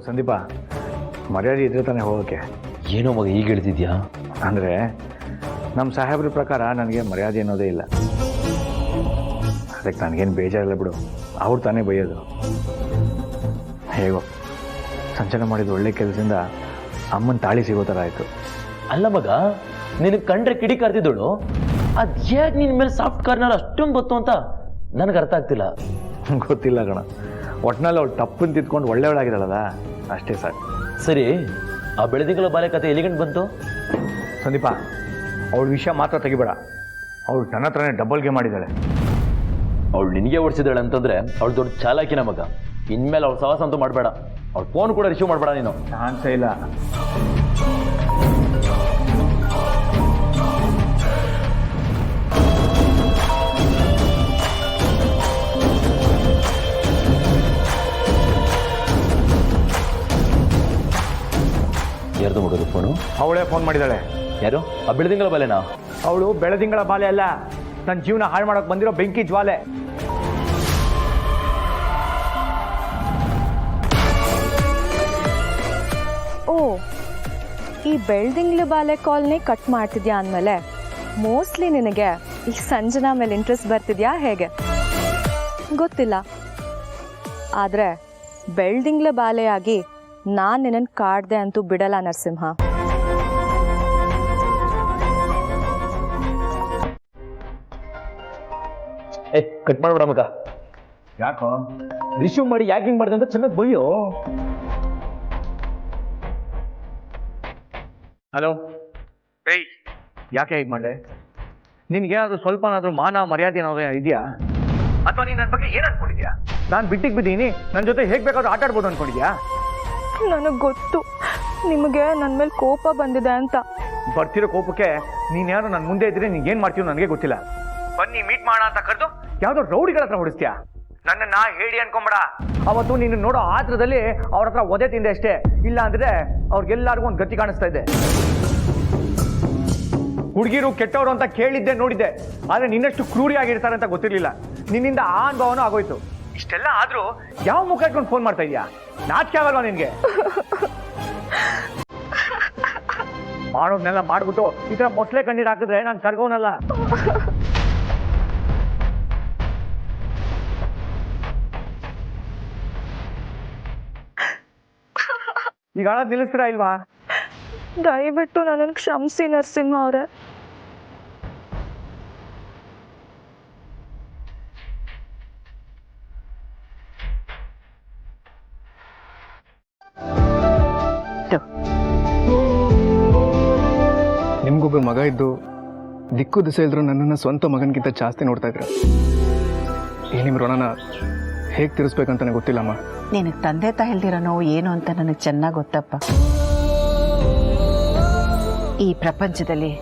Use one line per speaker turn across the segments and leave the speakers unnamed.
ಸಂದೀಪ, ಮರ್ಯಾದೆ ಇದ್ರೆ ತಾನೇ ಹೋಗೋಕ್ಕೆ.
ಏನೋ ಮಗ ಈಗ ಹೇಳ್ತಿದ್ಯಾ?
ಅಂದರೆ ನಮ್ಮ ಸಾಹೇಬ್ರ ಪ್ರಕಾರ ನನಗೆ ಮರ್ಯಾದೆ ಅನ್ನೋದೇ ಇಲ್ಲ. ಅದಕ್ಕೆ ನನಗೇನು ಬೇಜಾರಿಲ್ಲ ಬಿಡು, ಅವ್ರು ತಾನೇ ಬೈಯೋದು. ಹೇಗೋ ಸಂಚಲನ ಮಾಡಿದ ಒಳ್ಳೆ ಕೆಲಸದಿಂದ ಅಮ್ಮನ ತಾಳಿ ಸಿಗೋ ಥರ ಆಯಿತು.
ಅಲ್ಲ ಮಗ, ನಿನಗೆ ಕಂಡ್ರೆ ಕಿಡಿ ಕಾರ್ತಿದ್ದಳು, ಅದು ಯಾಕೆ ನಿನ್ನ ಮೇಲೆ ಸಾಫ್ಟ್ ಕಾರ್ನರ್ ಅಷ್ಟೊಂದು ಗೊತ್ತು ಅಂತ ನನಗೆ ಅರ್ಥ ಆಗ್ತಿಲ್ಲ.
ಗೊತ್ತಿಲ್ಲ ಕಣ, ಒಟ್ಟಿನಲ್ಲಿ ಅವಳು ತಪ್ಪನ್ನು ತಿದ್ಕೊಂಡು ಒಳ್ಳೆಯವಳಾಗಿದ್ದಾಳದ, ಅಷ್ಟೇ ಸಾಕು.
ಸರಿ, ಆ ಬೆಳೆದಿಂಗಳ ಬಾಲೆ ಕತೆ ಎಲಿಗಂಡು ಬಂತು?
ಸಂದೀಪ, ಅವಳ ವಿಷಯ ಮಾತ್ರ ತೆಗಿಬೇಡ. ಅವಳು ನನ್ನ ಹತ್ರನೇ ಡಬಲ್ ಗೇಮ್ ಮಾಡಿದ್ದಾಳೆ.
ಅವಳು ನಿನಗೆ ಓಡಿಸಿದಾಳೆ ಅಂತಂದ್ರೆ ಅವಳು ದೊಡ್ಡ ಚಾಲಾಕಿನ ಮಗ. ಇನ್ಮೇಲೆ ಅವಳು ಸವಾಸ ಅಂತೂ ಮಾಡಬೇಡ. ಅವಳು ಫೋನ್ ಕೂಡ ರಿಸೀವ್ ಮಾಡಬೇಡ ನೀನು.
ಚಾನ್ಸೇ ಇಲ್ಲ.
ಯಾರ್ದು ಮಗದು ಫೋನು?
ಅವಳೇ ಫೋನ್ ಮಾಡಿದ್ದಾಳೆ.
ಯಾರು? ಆ ಬೆಳೆದಿಂಗಳ ಬಾಲೆನಾ?
ಅವಳು ಬೆಳದಿಂಗಳ ಬಾಲೆ ಅಲ್ಲ, ನನ್ನ ಜೀವನ ಹಾಳು ಮಾಡೋಕೆ ಬಂದಿರೋ ಬೆಂಕಿ ಜ್ವಾಲೆ.
ಓ, ಈ ಬೆಳ್ದಿಂಗ್ಳ ಬಾಲೆ ಕಾಲ್ನೇ ಕಟ್ ಮಾಡ್ತಿದ್ಯಾ ಅಂದಮೇಲೆ ಮೋಸ್ಟ್ಲಿ ನಿನಗೆ ಈ ಸಂಜನಾ ಮೇಲೆ ಇಂಟ್ರೆಸ್ಟ್ ಬರ್ತಿದ್ಯಾ ಹೇಗೆ ಗೊತ್ತಿಲ್ಲ. ಆದರೆ ಬೆಳ್ದಿಂಗ್ಳ ಬಾಲೆಯಾಗಿ ನಾನು ನಿನ್ನನ್ನು ಕಾಡ್ದೆ ಅಂತೂ ಬಿಡಲ್ಲ ನರಸಿಂಹ.
ಕಟ್ ಮಾಡ್ಬೇಡ ಮಗ.
ಯಾಕೋ
ರಿಸೀವ್ ಮಾಡಿ ಯಾಕೆ ಹಿಂಗೆ ಮಾಡಿದೆ ಅಂತ ಚೆನ್ನಾಗಿ ಬೈಯೋ.
ಹಲೋ, ಏಯ್, ಯಾಕೆ ಹೀಗೆ ಮಾಡಿದೆ? ನಿನ್ಗೇನಾದರೂ ಸ್ವಲ್ಪನಾದರೂ ಮಾನ ಮರ್ಯಾದೆ ಏನಾದರೂ ಇದೆಯಾ? ಅಥವಾ ನೀನು ನನ್ನ ಬಗ್ಗೆ ಏನು ಅನ್ಕೊಂಡಿದ್ಯಾ? ನಾನು ಬಿಟ್ಟಿಗೆ ಬಿದ್ದೀನಿ, ನನ್ನ ಜೊತೆ ಹೇಗೆ ಬೇಕಾದ್ರೂ ಆಟ ಆಡ್ಬೋದು ಅನ್ಕೊಂಡಿದ್ಯಾ?
ನನಗೆ ಗೊತ್ತು ನಿಮಗೆ ನನ್ನ ಮೇಲೆ ಕೋಪ ಬಂದಿದೆ ಅಂತ.
ಬರ್ತಿರೋ ಕೋಪಕ್ಕೆ ನೀನು ಯಾರು ನನ್ನ ಮುಂದೆ ಇದ್ರೆ ನೀನು ಏನು ಮಾಡ್ತೀವೋ ನನಗೆ ಗೊತ್ತಿಲ್ಲ. ಬನ್ನಿ ಮೀಟ್ ಮಾಡೋಣ ಅಂತ ಕರೆದು ಯಾವುದೋ ರೌಡಿಗಳ ಹತ್ರ ಹೊಡಿಸ್ತೀಯಾ? ನನ್ನನ್ನು ಹೇಳಿ ಅನ್ಕೊಂಬೇಡ. ಅವತ್ತು ನೀನು ನೋಡೋ ಆತ್ರದಲ್ಲಿ ಅವ್ರ ಹತ್ರ ಒದೆ ತಿಂದೆ ಅಷ್ಟೇ. ಇಲ್ಲ ಅಂದರೆ ಅವ್ರಿಗೆಲ್ಲರಿಗೂ ಒಂದು ಗತಿ ಕಾಣಿಸ್ತಾ ಇದೆ. ಹುಡುಗಿರು ಕೆಟ್ಟವರು ಅಂತ ಕೇಳಿದ್ದೆ ನೋಡಿದ್ದೆ, ಆದರೆ ನಿನ್ನಷ್ಟು ಕ್ರೂರಿಯಾಗಿರ್ತಾರೆ ಅಂತ ಗೊತ್ತಿರಲಿಲ್ಲ. ನಿನ್ನಿಂದ ಆ ಅನುಭವನೂ ಆಗೋಯ್ತು. ಇಷ್ಟೆಲ್ಲ ಆದರೂ ಯಾವ ಮುಖ ಇಟ್ಕೊಂಡು ಫೋನ್ ಮಾಡ್ತಾ ಇದೀಯಾ? ನಾಚಿಕೆ ಆಗಲ್ವಾ ನಿನಗೆ? ಮಾಡೋದನ್ನೆಲ್ಲ ಮಾಡ್ಬಿಟ್ಟು ಈ ಥರ ಮೊಸಳೆ ಕಣ್ಣೀರು ಹಾಕಿದ್ರೆ ನಾನು ಕರ್ಗೋನಲ್ಲ. ಈಗ ನಿಲ್ಲಿಸ್ತೀರಾ ಇಲ್ವಾ?
ದಯವಿಟ್ಟು ನನ್ನನ್ನು ಕ್ಷಮಿಸಿ ನರಸಿಂಹ ಅವರೇ.
ನಿಮ್ಗೊಬ್ಬ ಮಗ ಇದ್ದು ದಿಕ್ಕು ದಿಸೆ ಇಲ್ದ್ರು ನನ್ನನ್ನು ಸ್ವಂತ ಮಗನಿಗಿಂತ ಜಾಸ್ತಿ ನೋಡ್ತಾ ಇದ್ರು. ಈ ನಿಮ್ಮ ಋಣನ ಹೇಗೆ ತೀರಿಸ್ಬೇಕಂತಾನೆ ಗೊತ್ತಿಲ್ಲಮ್ಮ.
ನಿನಗೆ ತಂದೆ ತಾಯಿಲ್ದಿರೋ ನೋವು ಏನು ಅಂತ ನನಗೆ ಚೆನ್ನಾಗಿ ಗೊತ್ತಪ್ಪ. ಈ ಪ್ರಪಂಚದಲ್ಲಿ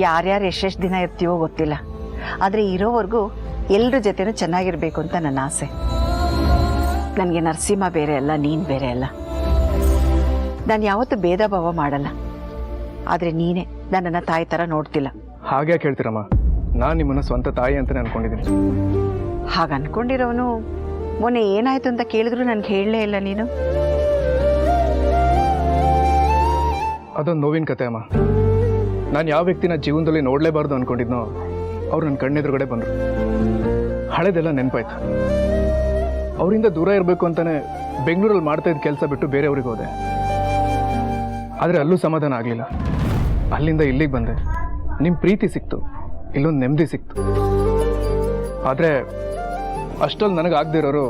ಯಾರ್ಯಾರು ಎಷ್ಟೆಷ್ಟು ದಿನ ಇರ್ತೀವೋ ಗೊತ್ತಿಲ್ಲ, ಆದರೆ ಇರೋವರೆಗೂ ಎಲ್ಲರ ಜೊತೆನೂ ಚೆನ್ನಾಗಿರ್ಬೇಕು ಅಂತ ನನ್ನ ಆಸೆ. ನನಗೆ ನರಸಿಂಹ ಬೇರೆ ಅಲ್ಲ, ನೀನು ಬೇರೆ ಅಲ್ಲ. ನಾನು ಯಾವತ್ತೂ ಭೇದ ಭಾವ ಮಾಡಲ್ಲ, ಆದರೆ ನೀನೇ ನನ್ನನ್ನು ತಾಯಿ ಥರ ನೋಡ್ತಿಲ್ಲ.
ಹಾಗೆ ಕೇಳ್ತೀರಮ್ಮ, ನಾನು ನಿಮ್ಮನ್ನು ಸ್ವಂತ ತಾಯಿ ಅಂತಲೇ ಅನ್ಕೊಂಡಿದ್ದೀನಿ.
ಹಾಗೆ ಅನ್ಕೊಂಡಿರೋನು ಮೊನ್ನೆ ಏನಾಯ್ತು ಅಂತ ಕೇಳಿದ್ರು ನನಗೆ ಹೇಳಲೇ ಇಲ್ಲ ನೀನು.
ಅದೊಂದು ನೋವಿನ ಕತೆ ಅಮ್ಮ. ನಾನು ಯಾವ ವ್ಯಕ್ತಿನ ಜೀವನದಲ್ಲಿ ನೋಡಲೇಬಾರ್ದು ಅಂದ್ಕೊಂಡಿದ್ನೋ ಅವ್ರು ನನ್ನ ಕಣ್ಣೆದುರುಗಡೆ ಬಂದರು. ಹಳೆದೆಲ್ಲ ನೆನಪಾಯ್ತು. ಅವರಿಂದ ದೂರ ಇರಬೇಕು ಅಂತಲೇ ಬೆಂಗಳೂರಲ್ಲಿ ಮಾಡ್ತಾ ಇದ್ದ ಕೆಲಸ ಬಿಟ್ಟು ಬೇರೆಯವ್ರಿಗೆ ಹೋದೆ. ಆದರೆ ಅಲ್ಲೂ ಸಮಾಧಾನ ಆಗಲಿಲ್ಲ. ಅಲ್ಲಿಂದ ಇಲ್ಲಿಗೆ ಬಂದೆ. ನಿಮ್ಮ ಪ್ರೀತಿ ಸಿಕ್ತು, ಇಲ್ಲೊಂದು ನೆಮ್ಮದಿ ಸಿಕ್ತು. ಆದರೆ ಅಷ್ಟಲ್ಲಿ ನನಗಾಗದೇ ಇರೋರು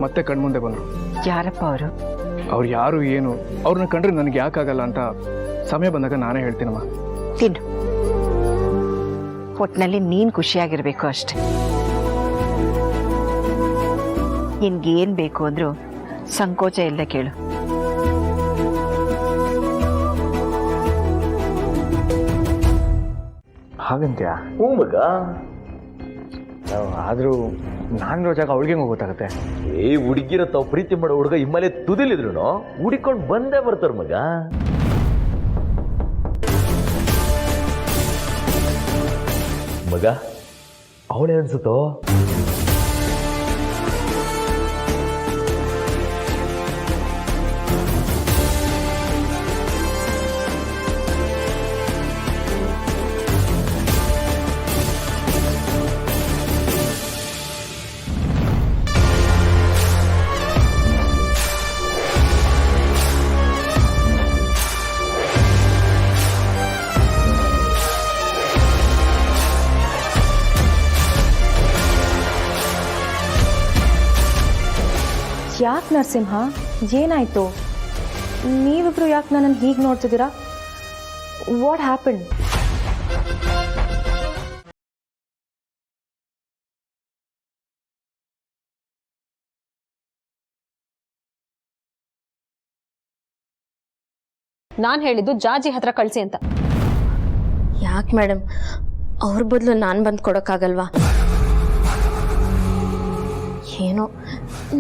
ಮತ್ತೆ ಕಣ್ಮುಂದೆ ಬಂದರು.
ಯಾರಪ್ಪ ಅವರು?
ಅವ್ರು ಯಾರು ಏನು, ಅವ್ರನ್ನ ಕಂಡ್ರೆ ನನಗೆ ಯಾಕಾಗಲ್ಲ ಅಂತ ಸಮಯ ಬಂದಾಗ ನಾನೇ ಹೇಳ್ತೀನಮ್ಮ.
ತಿನ್ನು. ಒಟ್ಟಿನಲ್ಲಿ ನೀನು ಖುಷಿಯಾಗಿರ್ಬೇಕು ಅಷ್ಟೆ. ನಿನ್ಗೇನು ಬೇಕು ಅಂದರೂ ಸಂಕೋಚ ಇಲ್ಲ ಕೇಳು.
ಹಾಗಂತ್ಯಾ?
ಹ್ಞೂ ಮಗ.
ಆದರೂ ನಾನು ಜಾಗ ಅವಳಿಗೆ ಗೊತ್ತಾಗುತ್ತೆ.
ಹುಡುಗಿರ ತಾವು ಪ್ರೀತಿ ಮಾಡೋ ಹುಡುಗ ಹಿಮಾಲಯ ತುದಿಲಿದ್ರು ಹುಡಿಕೊಂಡು ಬಂದೇ ಬರ್ತಾರ ಮಗ. ಮಗ ಅವಳೇ ಅನ್ಸುತ್ತೋ?
ಯಾಕೆ ನರಸಿಂಹ, ಏನಾಯ್ತು? ನೀವಿಬ್ರು ಯಾಕೆ ನನ್ನನ್ನು ಹೀಗೆ ನೋಡ್ತಿದ್ದೀರಾ? What happen?
ನಾನು ಹೇಳಿದ್ದು ಜಾಜಿ ಹತ್ರ ಕಳಿಸಿ ಅಂತ.
ಯಾಕೆ ಮೇಡಮ್, ಅವ್ರ ಬದಲು ನಾನು ಬಂದು ಕೊಡೋಕ್ಕಾಗಲ್ವಾ? ಏನೋ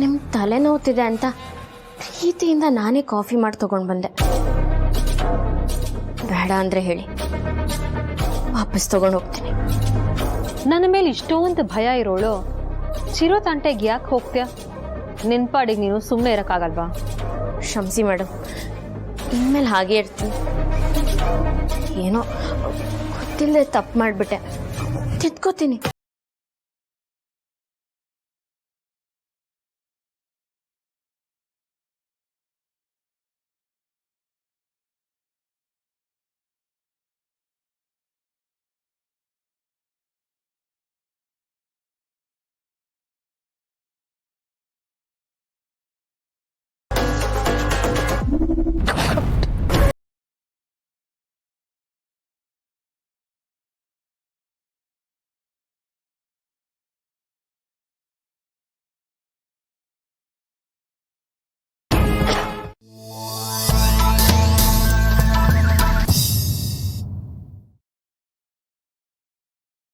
ನಿಮ್ಮ ತಲೆ ನೋವ್ತಿದೆ ಅಂತ ಪ್ರೀತಿಯಿಂದ ನಾನೇ ಕಾಫಿ ಮಾಡಿ ತೊಗೊಂಡು ಬಂದೆ. ಬೇಡ ಅಂದರೆ ಹೇಳಿ, ವಾಪಸ್ ತೊಗೊಂಡು ಹೋಗ್ತೀನಿ.
ನನ್ನ ಮೇಲೆ ಇಷ್ಟೊಂದು ಭಯ ಇರೋಳು ಚಿರೋ ತಂಟೆಗೆ ಯಾಕೆ ಹೋಗ್ತೀಯ? ನಿನ್ಪಾಡಿಗೆ ನೀನು ಸುಮ್ಮನೆ ಇರೋಕ್ಕಾಗಲ್ವಾ?
ಕ್ಷಮಿಸಿ ಮೇಡಮ್, ಇನ್ಮೇಲೆ ಹಾಗೆ ಇರ್ತೀನಿ. ಏನೋ ಗೊತ್ತಿಲ್ಲದೆ ತಪ್ಪು ಮಾಡಿಬಿಟ್ಟೆ, ತಿದ್ಕೋತೀನಿ.